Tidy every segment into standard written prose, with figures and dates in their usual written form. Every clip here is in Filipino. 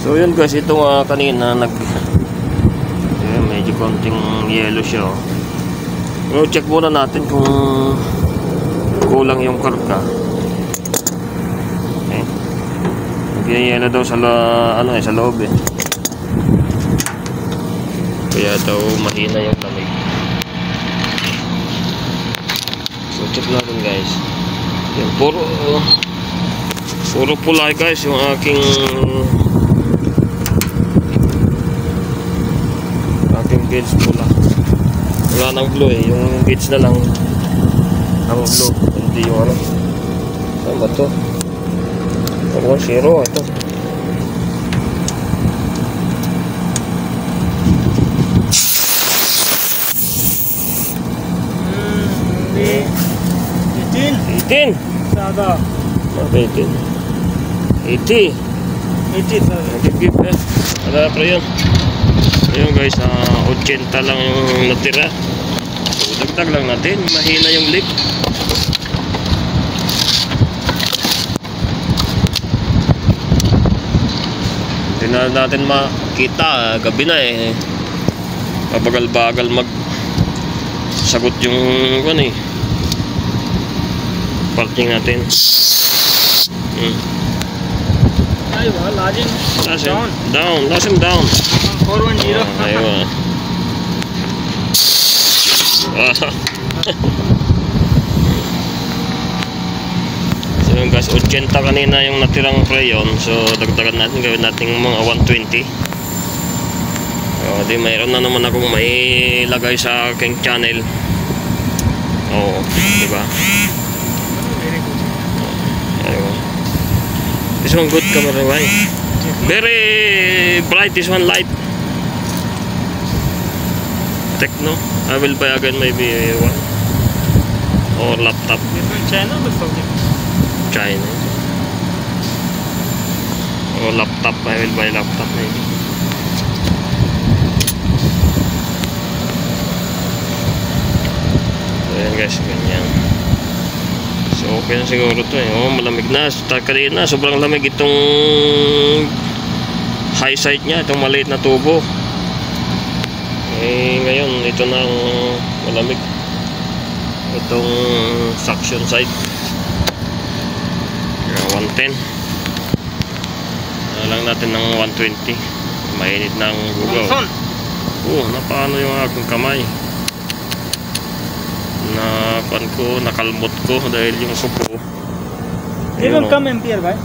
So yun guys, ito kanina medyo konting yellow siya oh. Pero check muna natin kung kulang yung karga. Okay. Nagyayelo daw sa sa loob eh. Kaya daw mahina yung lamig. So check natin guys. Yan, puro pula guys yung aking gauge pula. Wala nang blue eh, yung gauge na lang ang blue, hindi yung ano. Saan ba ito? Ito, zero ito. Hindi 18 Sada 18 80 give eh. Wala pa yun. Ayun guys, 80 lang yung natira. So dagdag lang natin, mahina yung leak. Hindi na natin makita, gabi na eh. Mabagal-bagal sagot yung parking natin. Down. Lash him down. 410. Ayun. So yun guys, 80 kanina yung natirang crayon. So dagdagan natin, gawin natin mga 120. Di mayroon na naman akong mailagay sa aking channel. Diba? This one good camera, right? Very bright, this one light. Techno. I will buy again maybe one. Or laptop. China or China. Or laptop, I will buy laptop maybe. So yan guys, ganyan. So okay na siguro to eh. Malamig na. Kanina sobrang lamig itong high side nya, itong maliit na tubo. Ngayon ito na ang malamig, itong suction side. 110 lang natin ng 120. Mainit na ang bugaw. Napaano yung aking kamay. Nakalmot ko dahil yung suko. They will come ampere, guys.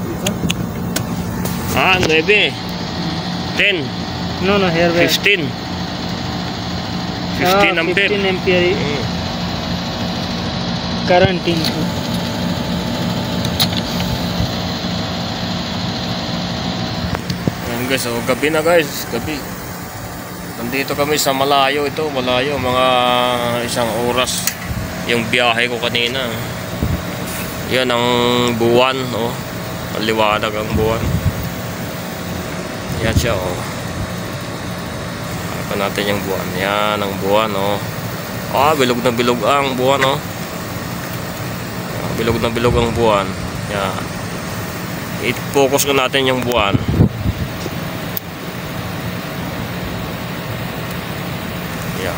9 10 No, here 15 ampere. 15 ampere current input. Ayan guys, gabi na guys, gabi. Nandito kami sa malayo, mga 1 oras yung biyahe ko kanina. Yan ang buwan, liwanag ang buwan. Yan siya, Harapan natin yung buwan. Yan ang buwan, bilog na bilog ang buwan, bilog na bilog ang buwan. Yan. I-focus ko natin yung buwan. Yan.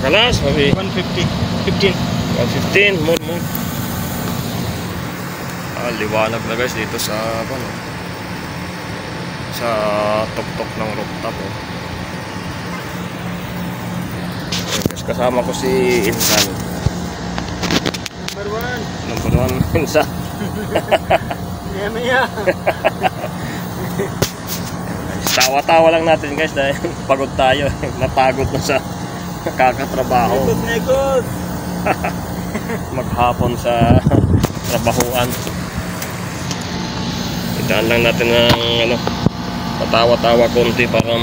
Kalas, maybe 150 115 more. Liwanag na guys dito sa sa tuktok ng rooftop. Kasama ko si Insan. Number 1 Insan. Tawa-tawa lang natin guys dahil pagod tayo. Napagod na sa kakatrabaho. Maghapon sa trabahuan. Itaan lang natin ng patawa-tawa konti para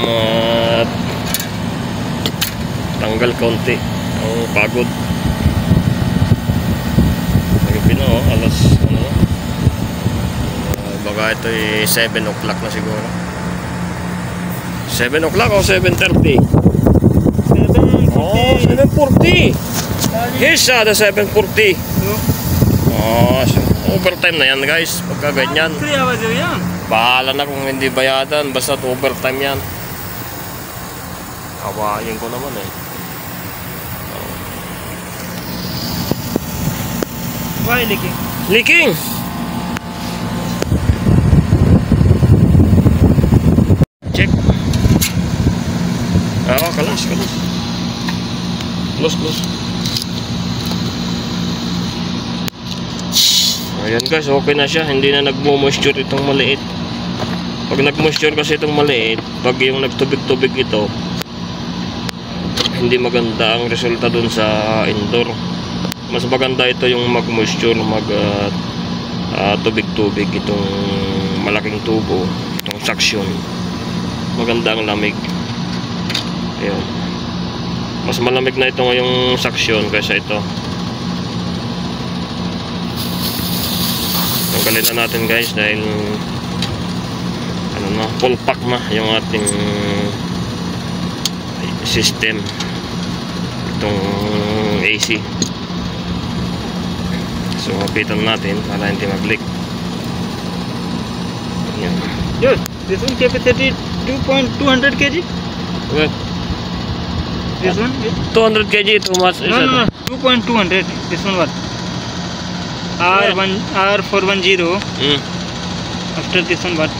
tanggal konti ang pagod. Gabi na alas baka ito 7 o'clock na siguro. 7 o'clock o 7:30? 7:40. Here's the 7:40. Overtime na yan guys, pagka ganyan. 3 hours yan. Bahala na kung hindi bayadan, basta overtime yan. Kawain ko naman eh. Why leaking? Leaking! Check. Kalas. Close. Ayan guys, okay na siya. Hindi na nagmo-moisture itong maliit. Pag nag-moisture kasi itong maliit, pag yung nagtubig-tubig ito, hindi maganda ang resulta dun sa indoor. Mas maganda ito yung mag-moisture, tubig-tubig itong malaking tubo, itong suction. Maganda ang lamig. Ayan. Mas malamig na ito ngayong suction kaysa ito. Tanggalin na natin guys dahil full pack na yung ating system, itong AC. So hapitan natin para hindi mag-leak. Yan. Yes, this one capacity 200 kg. What? This one is 200 kg too much. no 2.200. This one what? R410. After this one what?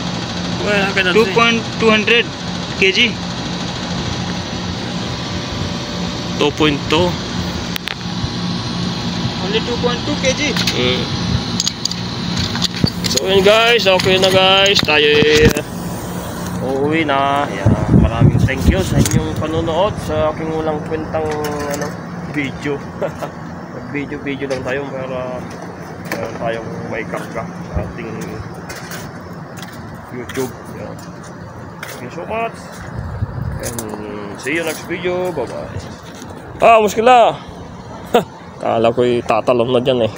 Well, how can I 2.200 kg. 2.2. Only 2.2 kg. So yun guys, okay na guys. Tayo uuwi na. Yan. Maraming thank you sa inyong panonood sa aking walang kwentang video. Video lang tayo para tayong may kakka sa ating YouTube. Yan. Thank you so much. And see you next video. Bye bye. Muskila. Kala ko'y tatalon na dyan eh.